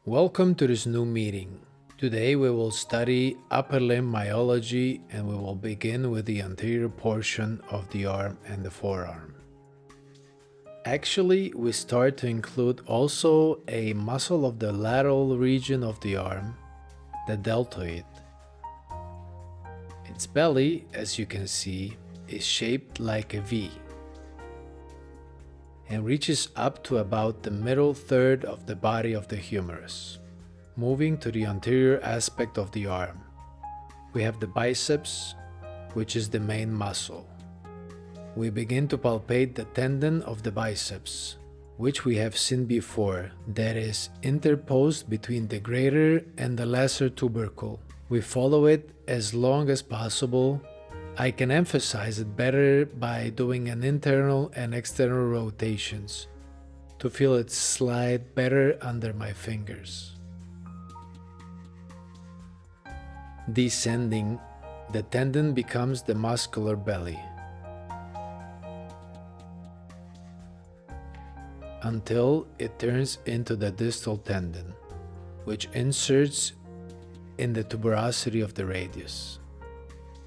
Welcome to this new meeting. Today we will study upper limb myology and we will begin with the anterior portion of the arm and the forearm. Actually, we start to include also a muscle of the lateral region of the arm, the deltoid. Its belly, as you can see, is shaped like a V and reaches up to about the middle third of the body of the humerus. Moving to the anterior aspect of the arm, we have the biceps, which is the main muscle. We begin to palpate the tendon of the biceps, which we have seen before, that is interposed between the greater and the lesser tubercle. We follow it as long as possible. I can emphasize it better by doing an internal and external rotations to feel it slide better under my fingers. Descending, the tendon becomes the muscular belly until it turns into the distal tendon, which inserts in the tuberosity of the radius.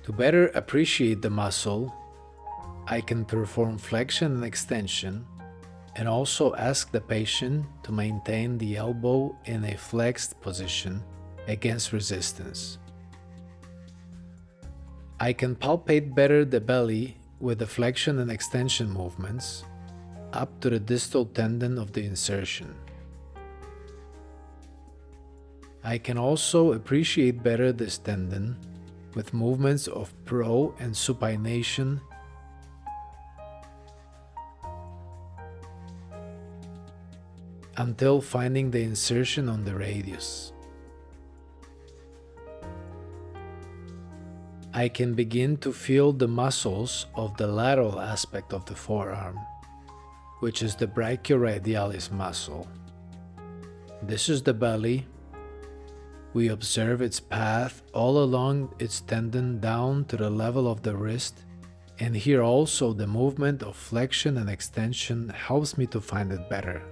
To better appreciate the muscle, I can perform flexion and extension and also ask the patient to maintain the elbow in a flexed position against resistance. I can palpate better the belly with the flexion and extension movements up to the distal tendon of the insertion. I can also appreciate better this tendon with movements of pro and supination until finding the insertion on the radius. I can begin to feel the muscles of the lateral aspect of the forearm, which is the brachioradialis muscle. This is the belly. We observe its path all along its tendon down to the level of the wrist, and here also the movement of flexion and extension helps me to find it better.